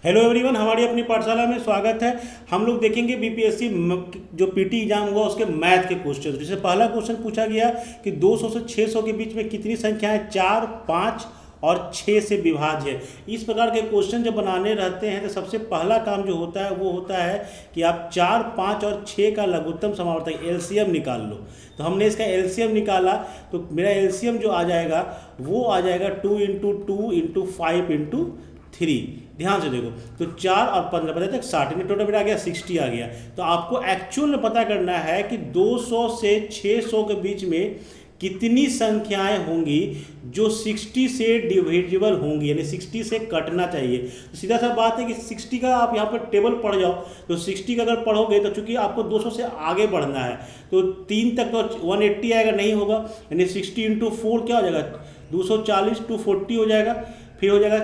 Hello everyone, हमारी अपनी पाठशाला में स्वागत है। हम लोग देखेंगे बीपीएससी जो पीटी एग्जाम हुआ उसके मैथ के क्वेश्चन। जैसे पहला क्वेश्चन पूछा गया कि 200 से 600 के बीच में कितनी संख्याएं 4, 5 और 6 से विभाज्य है। इस प्रकार के क्वेश्चन जब बनाने रहते हैं तो सबसे पहला काम जो होता है वो होता है कि आप 4, 5 और 6 का लघुत्तम समावर्तक एलसीएम निकाल लो। तो हमने इसका एलसीएम निकाला तो मेरा एलसीएम जो आ जाएगा वो आ जाएगा 2 इंटू 2 इंटू 5 इंटू 3। ध्यान से देखो, तो 4 और 15 पता तक 60, यानी टोटल आ गया 60 आ गया। तो आपको एक्चुअल में पता करना है कि 200 से 600 के बीच में कितनी संख्याएं होंगी जो 60 से डिविजिबल होंगी, यानी 60 से कटना चाहिए। तो सीधा सा बात है कि 60 का आप यहाँ पर टेबल पढ़ जाओ, तो 60 का अगर पढ़ोगे तो चूंकि आपको 200 से आगे बढ़ना है तो 3 तक तो 180 आएगा, नहीं होगा, यानी 60 इंटू 4 क्या हो जाएगा 240, 240 हो जाएगा। फिर हो जाएगा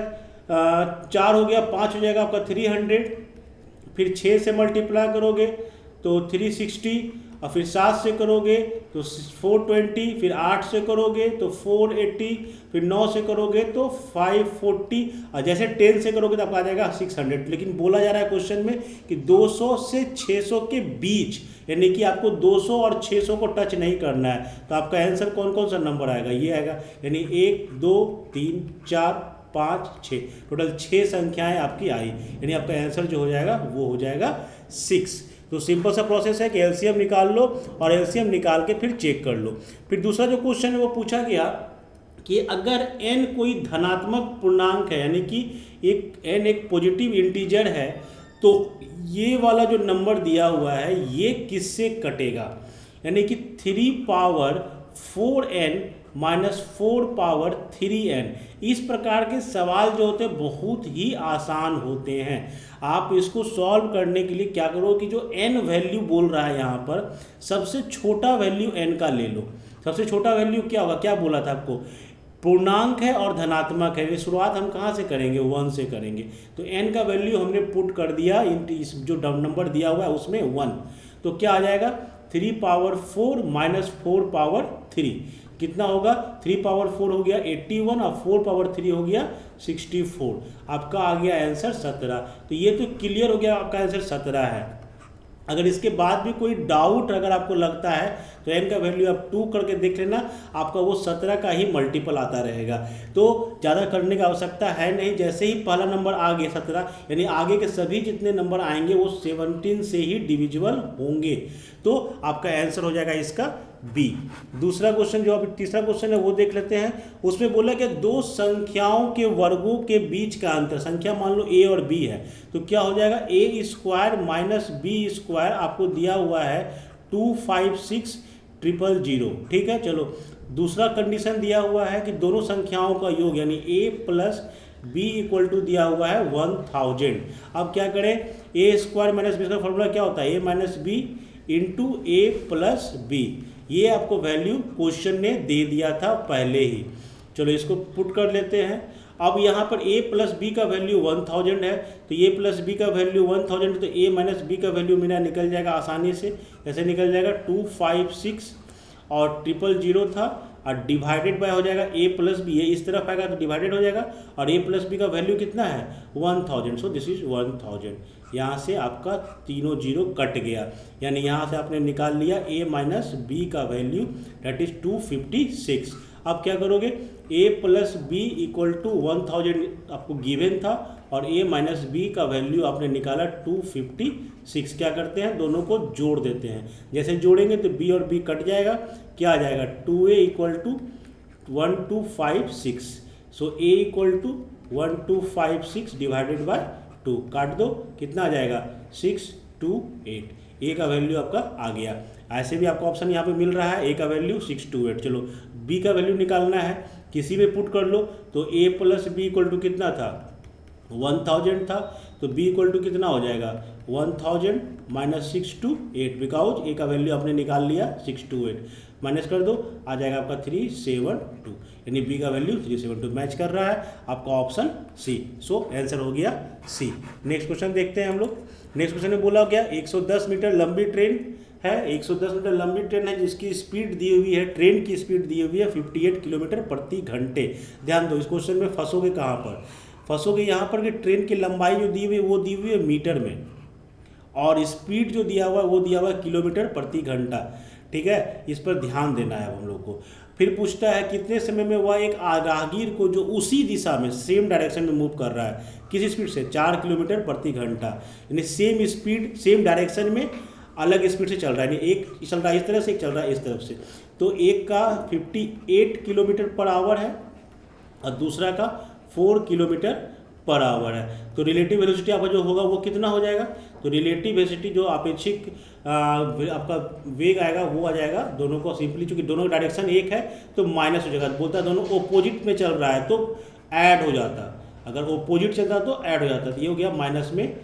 4 हो गया, 5 हो जाएगा आपका 300, फिर 6 से मल्टीप्लाई करोगे तो 360, और फिर 7 से करोगे तो 420, फिर 8 से करोगे तो 480, फिर 9 से करोगे तो 540, और जैसे 10 से करोगे तो आपका आ जाएगा 600। लेकिन बोला जा रहा है क्वेश्चन में कि 200 से 600 के बीच, यानी कि आपको 200 और 600 को टच नहीं करना है। तो आपका आंसर कौन कौन सा नंबर आएगा, ये आएगा, यानी 1, 2, 3, 4, 5, 6, टोटल 6 संख्याएं आपकी आई, यानी आपका आंसर जो हो जाएगा वो हो जाएगा 6। तो सिंपल सा प्रोसेस है कि एलसीएम निकाल लो और एलसीएम निकाल के फिर चेक कर लो। फिर दूसरा जो क्वेश्चन है वो पूछा गया कि अगर n कोई धनात्मक पूर्णांक है, यानी कि n एक पॉजिटिव इंटीजर है, तो ये वाला जो नंबर दिया हुआ है ये किससे कटेगा, यानी कि 3 power 4n minus 4 power 3n। इस प्रकार के सवाल जो होते हैं बहुत ही आसान होते हैं। आप इसको सॉल्व करने के लिए क्या करो कि जो n वैल्यू बोल रहा है यहाँ पर, सबसे छोटा वैल्यू n का ले लो। सबसे छोटा वैल्यू क्या होगा, क्या बोला था आपको, पूर्णांक है और धनात्मक है। शुरुआत हम कहाँ से करेंगे, 1 से करेंगे। तो n का वैल्यू हमने पुट कर दिया, इस जो नंबर दिया हुआ है उसमें 1, तो क्या आ जाएगा 3 पावर 4 माइनस 4 पावर 3 कितना होगा, 3 पावर 4 हो गया 81 और 4 पावर 3 हो गया 64। आपका आ गया आंसर 17। तो ये तो क्लियर हो गया, आपका आंसर 17 है। अगर इसके बाद भी कोई डाउट अगर आपको लगता है तो n का वैल्यू आप 2 करके देख लेना, आपका वो 17 का ही मल्टीपल आता रहेगा। तो ज़्यादा करने की आवश्यकता है नहीं, जैसे ही पहला नंबर आ गया 17, यानी आगे के सभी जितने नंबर आएंगे वो 17 से ही डिविजिबल होंगे। तो आपका आंसर हो जाएगा इसका बी। दूसरा क्वेश्चन जो अभी तीसरा क्वेश्चन है वो देख लेते हैं। उसमें बोला कि दो संख्याओं के वर्गों के बीच का अंतर, संख्या मान लो a और b है, तो क्या हो जाएगा a square minus b square, आपको दिया हुआ है 256000। ठीक है, चलो दूसरा कंडीशन दिया हुआ है कि दोनों संख्याओं का योग, यानी a plus b equal to दिया हुआ है 1000। अब क्या करें, a square minus b square formula क्या होता है, a minus b into a plus b. ये आपको वैल्यू क्वेश्चन ने दे दिया था पहले ही। चलो इसको पुट कर लेते हैं। अब यहाँ पर a प्लस बी का वैल्यू 1000 है, तो a प्लस बी का वैल्यू 1000, तो a माइनस बी का वैल्यू मेरा निकल जाएगा आसानी से। ऐसे निकल जाएगा 256 और 000 था, और डिवाइडेड बाय हो जाएगा a प्लस बी, ये इस तरफ आएगा तो डिवाइडेड हो जाएगा, और a प्लस बी का वैल्यू कितना है 1000, सो दिस इज 1000। यहाँ से आपका तीनों जीरो कट गया, यानी यहाँ से आपने निकाल लिया a माइनस बी का वैल्यू, दैट इज 256। अब क्या करोगे, a plus b equal to 1000 आपको गिवन था, और a माइनस बी का वैल्यू आपने निकाला 256। क्या करते हैं, दोनों को जोड़ देते हैं। जैसे जोड़ेंगे तो b और b कट जाएगा, क्या आ जाएगा 2a equal to 1256। So a equal to 1256 divided by 2, काट दो, कितना आ जाएगा 628। a का वैल्यू आपका आ गया। ऐसे भी आपको ऑप्शन यहाँ पे मिल रहा है, a का वैल्यू 628। चलो b का वैल्यू निकालना है, किसी में पुट कर लो, तो a plus b equal to कितना था 1000 था, तो b इक्वल टू कितना हो जाएगा 1000 माइनस 628, बिकॉज a का वैल्यू आपने निकाल लिया 628, माइनस कर दो, आ जाएगा आपका 372, यानी b का वैल्यू 372 मैच कर रहा है आपका ऑप्शन सी। सो आंसर हो गया सी। नेक्स्ट क्वेश्चन देखते हैं हम लोग। नेक्स्ट क्वेश्चन में बोला क्या, 110 मीटर लंबी ट्रेन है, 110 मीटर लंबी ट्रेन है जिसकी स्पीड दी हुई है, ट्रेन की स्पीड दी हुई है 58 किलोमीटर प्रति घंटे। ध्यान दो, इस क्वेश्चन में फंसोगे कहाँ पर, फंसोगे यहाँ पर कि ट्रेन की लंबाई जो दी हुई है वो दी हुई है मीटर में, और स्पीड जो दिया हुआ है वो दिया हुआ है किलोमीटर प्रति घंटा। ठीक है, इस पर ध्यान देना है हम लोग को। फिर पूछता है कितने समय में वह एक राहगीर को जो उसी दिशा में सेम डायरेक्शन में मूव कर रहा है, किस स्पीड से, 4 किलोमीटर प्रति घंटा, यानी सेम स्पीड सेम डायरेक्शन में अलग स्पीड से चल रहा है, यानी एक चल रहा है इस तरफ से, एक चल रहा है इस तरफ से। तो एक का 58 किलोमीटर पर आवर है और दूसरा का 4 किलोमीटर पर आवर है। तो रिलेटिव वेलोसिटी आपका जो होगा वो कितना हो जाएगा, तो रिलेटिव वेलोसिटी जो अपेक्षिक आपका वेग आएगा वो आ जाएगा, दोनों को सिंपली चूंकि दोनों डायरेक्शन एक है तो माइनस हो जाएगा, बोलता है दोनों ओपोजिट में चल रहा है तो ऐड हो जाता, अगर ओपोजिट चलता तो ऐड हो जाता। तो ये हो गया माइनस में,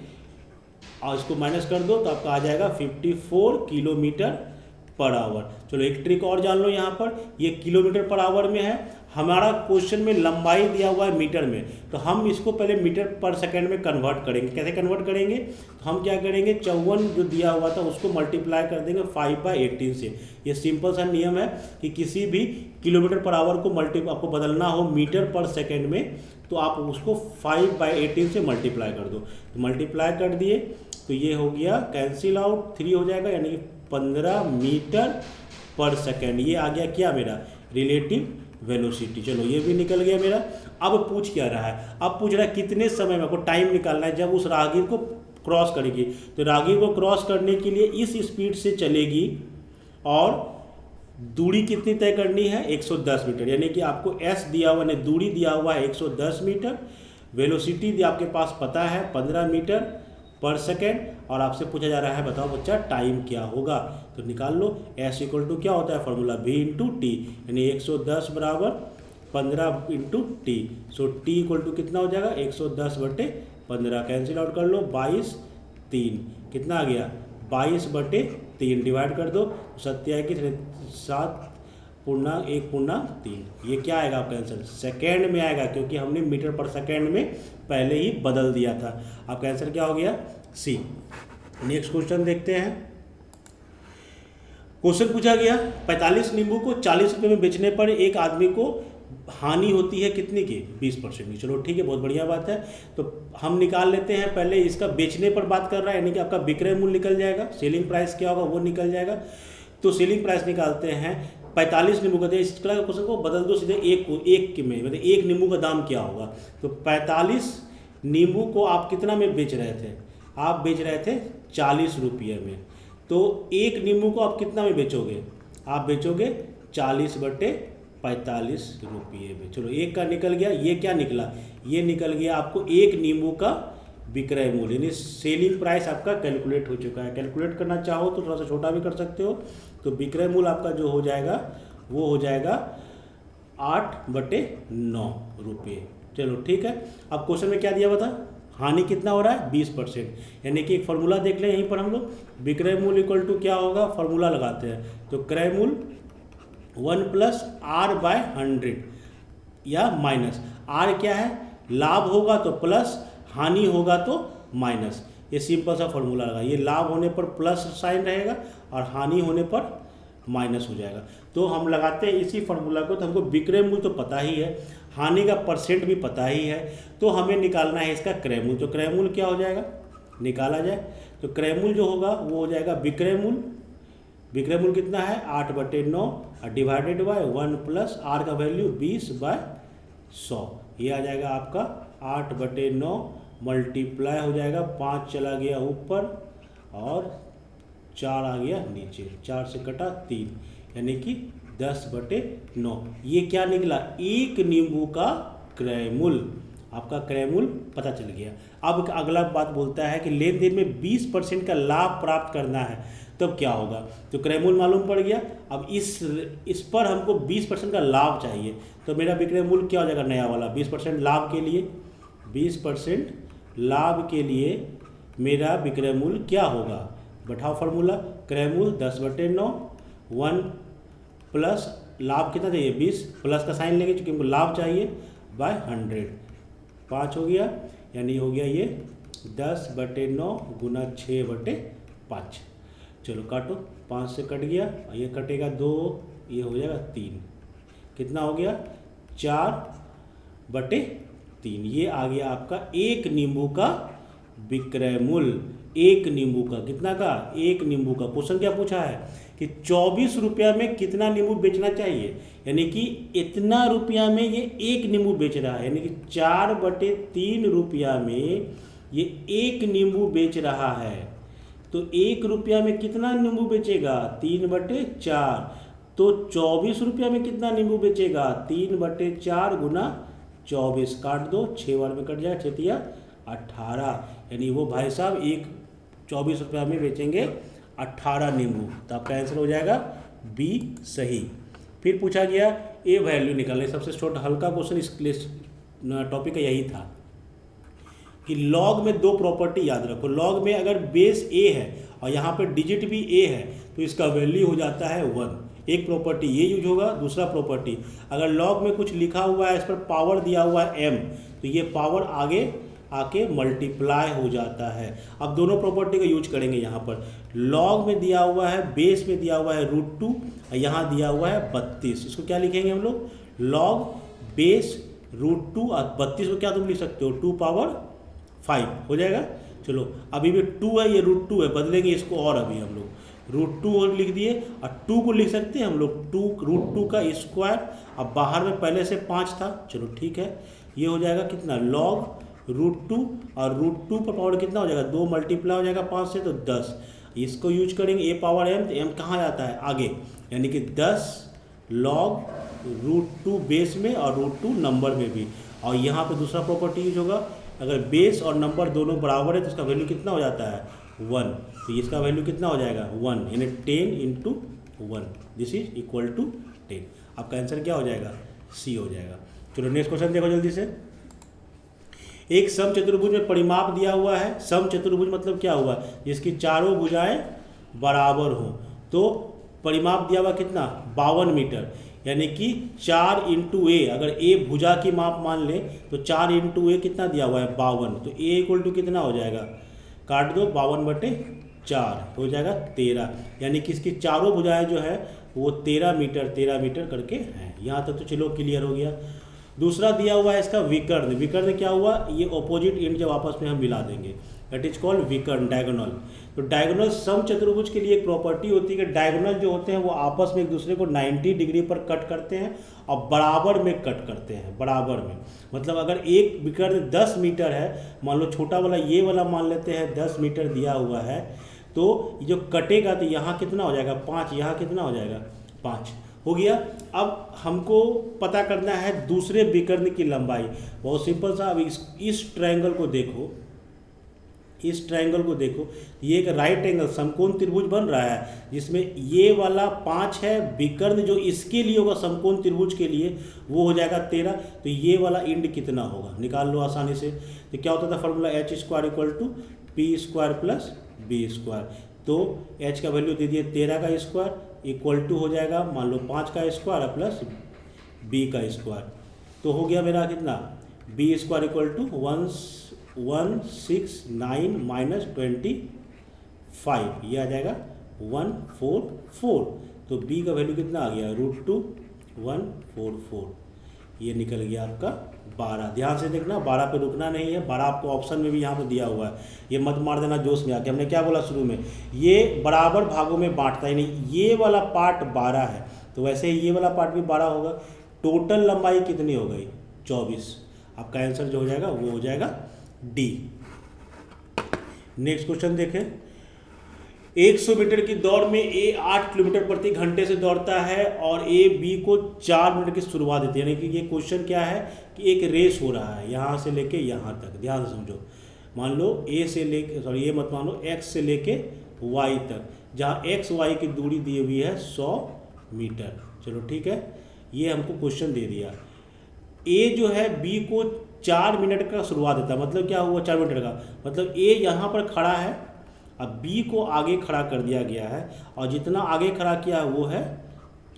और इसको माइनस कर दो तो आपका आ जाएगा 54 किलोमीटर पर आवर। चलो एक ट्रिक और जान लो, यहाँ पर ये किलोमीटर पर आवर में है, हमारा क्वेश्चन में लंबाई दिया हुआ है मीटर में, तो हम इसको पहले मीटर पर सेकंड में कन्वर्ट करेंगे। कैसे कन्वर्ट करेंगे, तो हम क्या करेंगे, 54 जो दिया हुआ था उसको मल्टीप्लाई कर देंगे 5/18 से। ये सिंपल सा नियम है कि किसी भी किलोमीटर पर आवर को आपको बदलना हो मीटर पर सेकेंड में, तो आप उसको 5/18 से मल्टीप्लाई कर दो। तो मल्टीप्लाई कर दिए तो ये हो गया कैंसिल आउट, 3 हो जाएगा, यानी कि 15 मीटर पर सेकेंड। ये आ गया क्या मेरा रिलेटिव वेलोसिटी। चलो ये भी निकल गया मेरा। अब पूछ क्या रहा है, अब पूछ रहा है कितने समय में आपको टाइम निकालना है जब उस राहगीर को क्रॉस करेगी। तो राहगीर को क्रॉस करने के लिए इस स्पीड से चलेगी और दूरी कितनी तय करनी है, 110 मीटर, यानी कि आपको एस दिया हुआ है, दूरी दिया हुआ है 110 मीटर, वेलोसिटी आपके पास पता है 15 मीटर पर सेकेंड, और आपसे पूछा जा रहा है बताओ बच्चा टाइम क्या होगा। तो निकाल लो, एस इक्वल टू क्या होता है फॉर्मूला, v इंटू टी, यानी 110 बराबर 15 into t. So t equal to कितना हो जाएगा, 110/15, कैंसिल आउट कर लो, 22/3 कितना आ गया, 22/3 डिवाइड कर दो, सत्या की 7/1/3, ये क्या आएगा आपका आंसर, सेकेंड में आएगा, क्योंकि हमने मीटर पर सेकेंड में पहले ही बदल दिया था। आपका आंसर क्या हो गया, सी। नेक्स्ट क्वेश्चन देखते हैं। क्वेश्चन पूछा गया 45 नींबू को 40 रुपये में बेचने पर एक आदमी को हानि होती है कितने की, 20% की। चलो ठीक है, बहुत बढ़िया बात है। तो हम निकाल लेते हैं, पहले इसका बेचने पर बात कर रहा है, यानी कि आपका विक्रय मूल्य निकल जाएगा, सेलिंग प्राइस क्या होगा वो निकल जाएगा। तो सेलिंग प्राइस निकालते हैं, 45 नींबू का, इस तरह के क्वेश्चन को बदल दो सीधे एक में, मतलब एक नींबू का दाम क्या होगा। तो 45 नींबू को आप कितना में बेच रहे थे, आप बेच रहे थे 40 रुपये में। तो एक नींबू को आप कितना में बेचोगे, आप बेचोगे 40/45 रुपये में। चलो एक का निकल गया, ये क्या निकला, ये निकल गया आपको एक नींबू का विक्रय मूल्य, यानी सेलिंग प्राइस आपका कैलकुलेट हो चुका है। कैलकुलेट करना चाहो तो थोड़ा सा छोटा भी कर सकते हो। तो विक्रय मूल्य आपका जो हो जाएगा वो हो जाएगा 8/9 रुपये। चलो ठीक है। अब क्वेश्चन में क्या दिया हुआ था, हानि कितना हो रहा है, 20%, यानी कि एक फार्मूला देख लें यहीं पर हम लोग, विक्रय मूल्य इक्वल टू क्या होगा, फार्मूला लगाते हैं। तो क्रय मूल्य 1 + R/100 या माइनस, R क्या है, लाभ होगा तो प्लस, हानि होगा तो माइनस। ये सिंपल सा फॉर्मूला लगा, ये लाभ होने पर प्लस साइन रहेगा और हानि होने पर माइनस हो जाएगा। तो हम लगाते हैं इसी फॉर्मूला को। तो हमको विक्रय मूल्य तो पता ही है, हानि का परसेंट भी पता ही है, तो हमें निकालना है इसका क्रय मूल्य। तो क्रय मूल्य क्या हो जाएगा, निकाला जाए तो क्रय मूल्य जो होगा वो हो जाएगा विक्रय मूल्य। विक्रय मूल्य कितना है, 8/9 डिवाइडेड बाय 1 + R का वैल्यू 20/100, ये आ जाएगा आपका 8/9 मल्टीप्लाई हो जाएगा, 5 चला गया ऊपर और 4 आ गया नीचे, 4 से कटा 3, यानी कि 10/9। ये क्या निकला, एक नींबू का क्रय मूल्य। आपका क्रय मूल्य पता चल गया। अब अगला बात बोलता है कि लेन देन में 20% का लाभ प्राप्त करना है, तब क्या होगा। तो क्रय मूल्य मालूम पड़ गया। अब इस पर हमको 20% का लाभ चाहिए, तो मेरा विक्रय मूल्य क्या हो जाएगा, नया वाला 20% लाभ के लिए, 20% लाभ के लिए मेरा विक्रय मूल्य क्या होगा, बैठाओ फार्मूला, क्रय मूल्य 10/9, 1 प्लस लाभ कितना चाहिए 20, प्लस का साइन लेंगे क्योंकि हमको लाभ चाहिए, बाय 100, 5 हो गया, यानी हो गया ये 10/9 गुना 6/5। चलो काटो, 5 से कट गया, ये कटेगा 2, ये हो जाएगा 3, कितना हो गया 4/3। 3। ये आ गया आपका एक नींबू का विक्रय मूल्य। एक नींबू का कितना का? एक नींबू का। क्वेश्चन क्या पूछा है कि 24 रुपया में कितना नींबू बेचना चाहिए, यानी कि इतना रुपया में ये एक नींबू बेच रहा है, यानी कि 4/3 रुपया में ये एक नींबू बेच रहा है। तो 1 रुपया में कितना नींबू बेचेगा? 3/4। तो 24 रुपया में कितना नींबू बेचेगा? 3/4 गुना 24, काट दो, 6 बार में कट जाए, 6 18, यानी वो भाई साहब 24 रुपया में बेचेंगे 18 नींबू। तो आपका आंसर हो जाएगा बी सही। फिर पूछा गया ए वैल्यू निकालने, सबसे छोटा हल्का क्वेश्चन इस टॉपिक का यही था कि लॉग में 2 प्रॉपर्टी याद रखो। लॉग में अगर बेस ए है और यहाँ पर डिजिट भी ए है तो इसका वैल्यू हो जाता है 1। एक प्रॉपर्टी ये यूज होगा। दूसरा प्रॉपर्टी, अगर लॉग में कुछ लिखा हुआ है, इस पर पावर दिया हुआ है m, तो ये पावर आगे आके मल्टीप्लाई हो जाता है। अब दोनों प्रॉपर्टी का यूज करेंगे यहाँ पर। लॉग में दिया हुआ है, बेस में दिया हुआ है √2 और यहाँ दिया हुआ है 32। इसको क्या लिखेंगे हम लोग? लॉग बेस √2 और 32 को क्या तुम लिख सकते हो? 2 पावर 5 हो जाएगा। चलो अभी भी 2 है, ये √2 है, बदलेंगे इसको और अभी हम लोग √2 लिख दिए और 2 को लिख सकते हैं हम लोग √2 का स्क्वायर। अब बाहर में पहले से 5 था, चलो ठीक है, ये हो जाएगा कितना? लॉग √2 और √2 पर पावर कितना हो जाएगा? 2 मल्टीप्लाई हो जाएगा 5 से, तो 10। इसको यूज करेंगे ए पावर m, तो m कहाँ जाता है? आगे, यानी कि 10 लॉग √2 बेस में और √2 नंबर में भी। और यहाँ पे दूसरा प्रॉपर्टी यूज होगा, अगर बेस और नंबर दोनों बराबर है तो इसका वैल्यू कितना हो जाता है? 1। तो इसका वैल्यू कितना हो जाएगा? 1, यानी 10 × 1, दिस इज इक्वल टू 10। आपका आंसर क्या हो जाएगा? सी हो जाएगा। चलो नेक्स्ट क्वेश्चन देखो जल्दी से। एक समचतुर्भुज में परिमाप दिया हुआ है। समचतुर्भुज मतलब क्या हुआ? जिसकी चारों भुजाएं बराबर हो। तो परिमाप दिया हुआ कितना? 52 मीटर, यानी कि 4 × a। अगर a भुजा की माप मान ले तो 4 × a कितना दिया हुआ है? 52। तो a इक्वल टू कितना हो जाएगा? काट दो, 52/4 हो जाएगा 13, यानी कि इसकी चारों भुजाएं जो है वो 13 मीटर करके हैं। यहाँ तक तो चलो क्लियर हो गया। दूसरा दिया हुआ है इसका विकर्ण। विकर्ण क्या हुआ? ये ऑपोजिट एंड जब आपस में हम मिला देंगे, दैट इज कॉल्ड विकर्ण, डायगोनल। तो डायगोनल समचतुर्भुज के लिए एक प्रॉपर्टी होती है कि डायगोनल जो होते हैं वो आपस में एक दूसरे को 90 डिग्री पर कट करते हैं और बराबर में कट करते हैं, बराबर में। मतलब अगर एक विकर्ण 10 मीटर है, मान लो छोटा वाला ये वाला मान लेते हैं 10 मीटर दिया हुआ है, तो जो कटेगा तो यहाँ कितना हो जाएगा? 5, यहाँ कितना हो जाएगा? 5 हो गया। अब हमको पता करना है दूसरे विकर्ण की लंबाई। बहुत सिंपल सा। अब इस ट्रायंगल को देखो, इस ट्रायंगल को देखो, ये एक राइट एंगल समकोण त्रिभुज बन रहा है जिसमें ये वाला 5 है। विकर्ण जो इसके लिए होगा समकोण त्रिभुज के लिए वो हो जाएगा 13। तो ये वाला इंड कितना होगा? निकाल लो आसानी से। तो क्या होता था फॉर्मूला? h² = p² + b²। तो h का वैल्यू दे दिए 13 का स्क्वायर इक्वल टू हो जाएगा मान लो 5 का स्क्वायर प्लस b का स्क्वायर। तो हो गया मेरा कितना? b² = 169 - 25, ये आ जाएगा 144। तो b का वैल्यू कितना आ गया? √2 144, ये निकल गया आपका 12। ध्यान से देखना, 12 पे रुकना नहीं है। 12 आपको ऑप्शन में भी यहाँ पे दिया हुआ है, ये मत मार देना जोश में आके। हमने क्या बोला शुरू में? ये बराबर भागों में बांटता ही नहीं। ये वाला पार्ट 12 है तो वैसे ही ये वाला पार्ट भी 12 होगा। टोटल लंबाई कितनी हो गई? 24। आपका आंसर जो हो जाएगा वो हो जाएगा डी। नेक्स्ट क्वेश्चन देखें। 100 मीटर की दौड़ में ए 8 किलोमीटर प्रति घंटे से दौड़ता है और ए बी को 4 मिनट की शुरुआत देती है। यानी कि ये क्वेश्चन क्या है कि एक रेस हो रहा है यहाँ से लेके यहाँ तक। ध्यान से समझो। मान लो ए से लेके, सॉरी ये मत मान लो, एक्स से लेके वाई तक, जहाँ एक्स वाई की दूरी दी हुई है 100 मीटर। चलो ठीक है, ये हमको क्वेश्चन दे दिया। ए जो है बी को 4 मिनट का शुरुआत देता है। मतलब क्या हुआ 4 मिनट का? मतलब ए यहाँ पर खड़ा है, अब बी को आगे खड़ा कर दिया गया है और जितना आगे खड़ा किया है वो है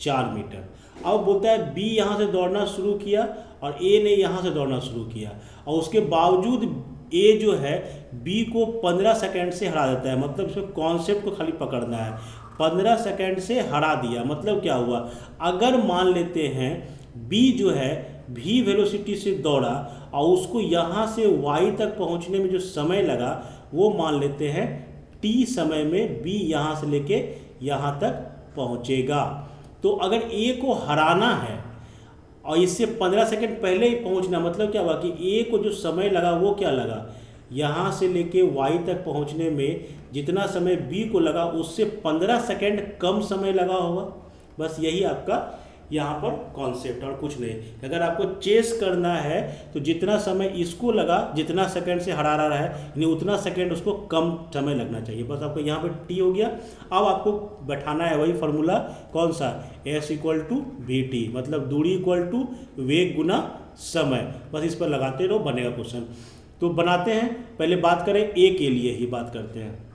4 मीटर। अब बोलता है बी यहाँ से दौड़ना शुरू किया और ए ने यहाँ से दौड़ना शुरू किया और उसके बावजूद ए जो है बी को 15 सेकंड से हरा देता है। मतलब इसमें कॉन्सेप्ट को खाली पकड़ना है। 15 सेकंड से हरा दिया मतलब क्या हुआ? अगर मान लेते हैं बी जो है v वेलोसिटी से दौड़ा और उसको यहाँ से y तक पहुँचने में जो समय लगा वो मान लेते हैं t समय में b यहाँ से लेके यहाँ तक पहुँचेगा। तो अगर a को हराना है और इससे 15 सेकंड पहले ही पहुँचना, मतलब क्या हुआ कि a को जो समय लगा वो क्या लगा, यहाँ से लेके y तक पहुँचने में जितना समय b को लगा उससे 15 सेकंड कम समय लगा होगा। बस यही आपका यहाँ पर कॉन्सेप्ट और कुछ नहीं। अगर आपको चेस करना है तो जितना समय इसको लगा, जितना सेकंड से हरा रहा है, यानी उतना सेकंड उसको कम समय लगना चाहिए। बस आपको यहाँ पर टी हो गया। अब आपको बैठाना है वही फार्मूला, कौन सा, s equal to v t, मतलब दूरी इक्वल टू वेग गुना समय। बस इस पर लगाते रहो, बनेगा क्वेश्चन। तो बनाते हैं, पहले बात करें ए के लिए ही बात करते हैं।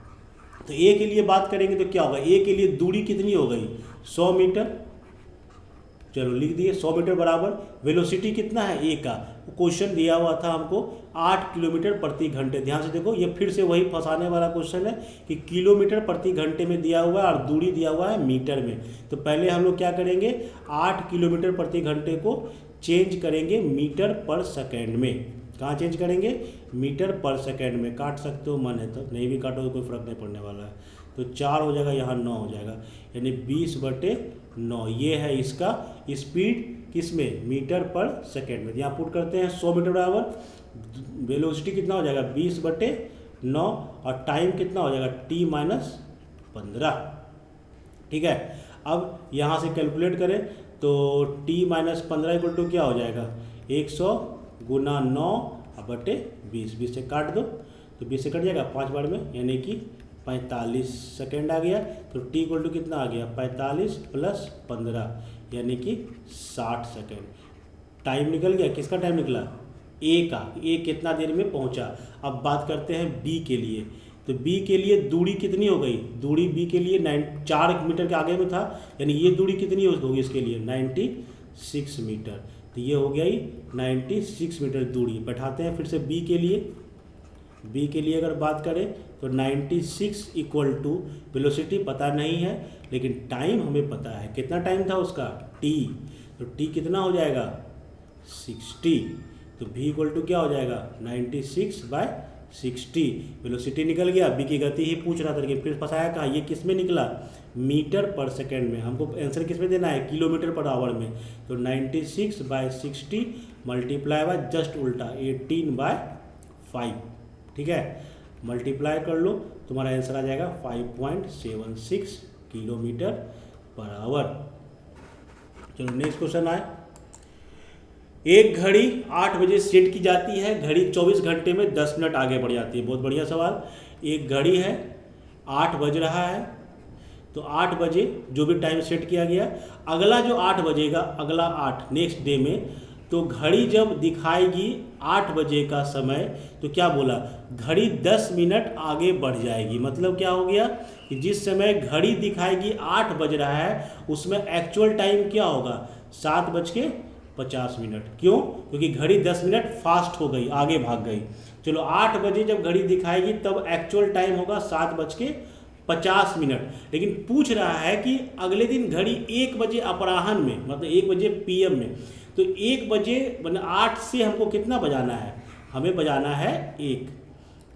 तो ए के लिए बात करेंगे तो क्या होगा, ए के लिए दूरी कितनी हो गई, 100 मीटर। चलो लिख दिए 100 मीटर बराबर वेलोसिटी कितना है ए का, क्वेश्चन दिया हुआ था हमको 8 किलोमीटर प्रति घंटे। ध्यान से देखो, ये फिर से वही फंसाने वाला क्वेश्चन है कि किलोमीटर प्रति घंटे में दिया हुआ है और दूरी दिया हुआ है मीटर में। तो पहले हम लोग क्या करेंगे, 8 किलोमीटर प्रति घंटे को चेंज करेंगे मीटर पर सेकेंड में। कहाँ चेंज करेंगे, मीटर पर सेकेंड में। काट सकते हो मन है तो, नहीं भी काटोगे कोई फर्क नहीं पड़ने वाला है। तो 4 हो जाएगा, यहाँ 9 हो जाएगा, यानी 20/9। ये है इसका स्पीड, किसमें, मीटर पर सेकेंड में। यहाँ पुट करते हैं 100 मीटर बराबर वेलोसिटी कितना हो जाएगा 20/9 और टाइम कितना हो जाएगा t-15। ठीक है, अब यहाँ से कैलकुलेट करें तो t-15 इक्वल टू क्या हो जाएगा, 100 गुना 9/20। 20 से काट दो तो 20 से कट जाएगा 5 बार में, यानी कि 45 सेकेंड आ गया। तो t इक्वल टू कितना आ गया, 45 + 15 यानी कि 60 सेकेंड। टाइम निकल गया, किसका टाइम निकला, ए का। ए कितना देर में पहुंचा। अब बात करते हैं बी के लिए। तो बी के लिए दूरी कितनी हो गई, दूरी बी के लिए 4 मीटर के आगे में था, यानी ये दूरी कितनी होगी इसके लिए 96 मीटर। तो ये हो गया ही 96 मीटर दूरी। बैठाते हैं फिर से बी के लिए। बी के लिए अगर बात करें तो 96 इक्वल टू वेलोसिटी पता नहीं है लेकिन टाइम हमें पता है। कितना टाइम था उसका, टी। तो टी कितना हो जाएगा 60। तो v इक्वल टू क्या हो जाएगा 96/60। वेलोसिटी निकल गया, बी की गति ही पूछ रहा था लेकिन फिर फंसाया कहाँ, ये किस में निकला, मीटर पर सेकेंड में। हमको आंसर किस में देना है, किलोमीटर पर आवर में। तो 96/60 मल्टीप्लाई बाय जस्ट उल्टा 18/5। ठीक है, मल्टीप्लाई कर लो, तुम्हारा आंसर आ जाएगा 5.76 किलोमीटर पर आवर। चलो नेक्स्ट क्वेश्चन आए। एक घड़ी 8 बजे सेट की जाती है, घड़ी 24 घंटे में 10 मिनट आगे बढ़ जाती है। बहुत बढ़िया सवाल। एक घड़ी है, 8 बज रहा है, तो 8 बजे जो भी टाइम सेट किया गया, अगला जो 8 बजेगा, अगला 8 नेक्स्ट डे में, तो घड़ी जब दिखाएगी 8 बजे का समय, तो क्या बोला, घड़ी 10 मिनट आगे बढ़ जाएगी। मतलब क्या हो गया कि जिस समय घड़ी दिखाएगी 8 बज रहा है उसमें एक्चुअल टाइम क्या होगा 7:50। क्यों, क्योंकि घड़ी 10 मिनट फास्ट हो गई, आगे भाग गई। चलो 8 बजे जब घड़ी दिखाएगी तब एक्चुअल टाइम होगा 7:50। लेकिन पूछ रहा है कि अगले दिन घड़ी 1 बजे अपराह्न में, मतलब 1 बजे PM में। तो 1 बजे मतलब 8 से हमको कितना बजाना है, हमें बजाना है 1।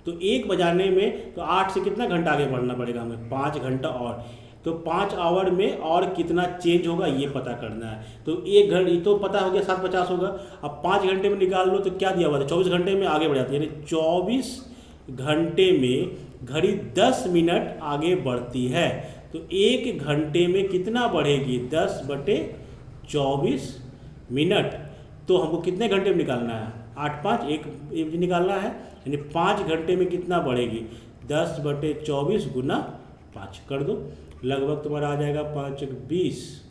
तो 1 बजाने में तो 8 से कितना घंटा आगे बढ़ना पड़ेगा हमें, 5 घंटा और। तो 5 आवर में और कितना चेंज होगा ये पता करना है। तो एक घड़ी तो पता हो गया 7:50 होगा। अब 5 घंटे में निकाल लो तो क्या दिया हुआ था, 24 घंटे में आगे बढ़ जाती है, यानी 24 घंटे में घड़ी 10 मिनट आगे बढ़ती है। तो 1 घंटे में कितना बढ़ेगी, 10/24 मिनट। तो हमको कितने घंटे में निकालना है, 8 5 1 निकालना है, यानी 5 घंटे में कितना बढ़ेगी, 10/24 गुना 5 कर दो, लगभग तुम्हारा आ जाएगा 5 20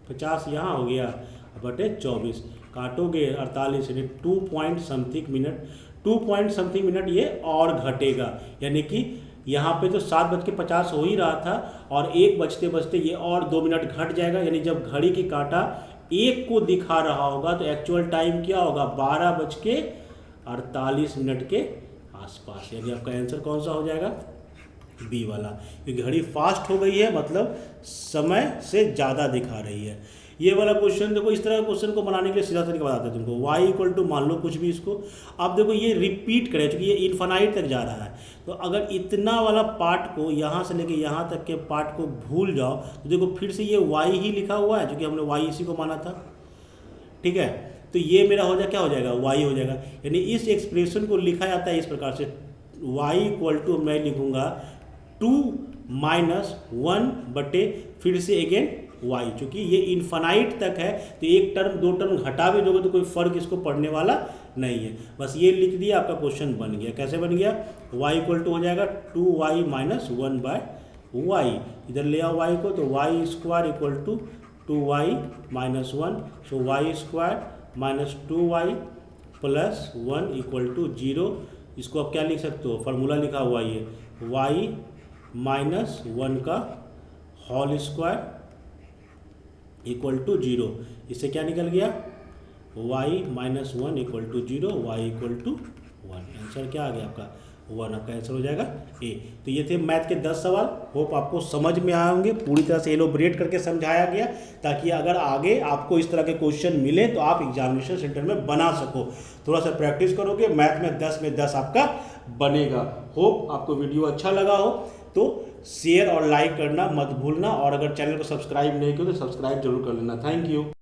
50 यहाँ हो गया /24। काटोगे 48, यानी 2 पॉइंट समथिंग मिनट ये और घटेगा। यानी कि यहाँ पे तो 7:50 हो ही रहा था और 1 बजते बजते ये और 2 मिनट घट जाएगा। यानी जब घड़ी की कांटा 1 को दिखा रहा होगा तो एक्चुअल टाइम क्या होगा, 12:48 के आसपास। यानी आपका आंसर कौन सा हो जाएगा, बी वाला, क्योंकि घड़ी फास्ट हो गई है, मतलब समय से ज़्यादा दिखा रही है। ये वाला क्वेश्चन देखो, इस तरह का क्वेश्चन को बनाने के लिए सीधा तरीका बताते हैं तुमको। y इक्वल टू मान लो कुछ भी इसको, अब देखो ये रिपीट करे क्योंकि ये इन्फानाइट तक जा रहा है, तो अगर इतना वाला पार्ट को यहाँ से लेके यहाँ तक के पार्ट को भूल जाओ तो देखो फिर से ये y ही लिखा हुआ है, क्योंकि हमने y इसी को माना था, ठीक है। तो ये मेरा हो जाए क्या हो जाएगा, y हो जाएगा। यानी इस एक्सप्रेशन को लिखा जाता है इस प्रकार से, y इक्वल टू मैं लिखूंगा 2 माइनस 1 बटे फिर से अगेन y, चूँकि ये इन्फानाइट तक है तो एक टर्म दो टर्म घटा भी दोगे तो कोई फर्क इसको पड़ने वाला नहीं है। बस ये लिख दिया, आपका क्वेश्चन बन गया। कैसे बन गया, y इक्वल टू हो जाएगा 2y माइनस 1 बाय वाई, इधर ले आओ y को, तो y square equal to 2y minus 1, so y square minus 2y plus 1 equal to 0। इसको आप क्या लिख सकते हो, फार्मूला लिखा हुआ ये y माइनस 1 का होल स्क्वायर इक्वल टू 0। इससे क्या निकल गया, y minus 1 equal to 0, y equal to 1। Answer क्या आ गया आपका 1, आपका आंसर हो जाएगा ए। तो ये थे मैथ के 10 सवाल, होप आपको समझ में आए होंगे, पूरी तरह से एलोबरेट करके समझाया गया ताकि अगर आगे आपको इस तरह के क्वेश्चन मिले तो आप एग्जामिनेशन सेंटर में बना सको। थोड़ा सा प्रैक्टिस करोगे, मैथ में 10 में 10 आपका बनेगा। होप आपको वीडियो अच्छा लगा हो तो शेयर और लाइक करना मत भूलना, और अगर चैनल को सब्सक्राइब नहीं किया तो सब्सक्राइब जरूर कर लेना। Thank you.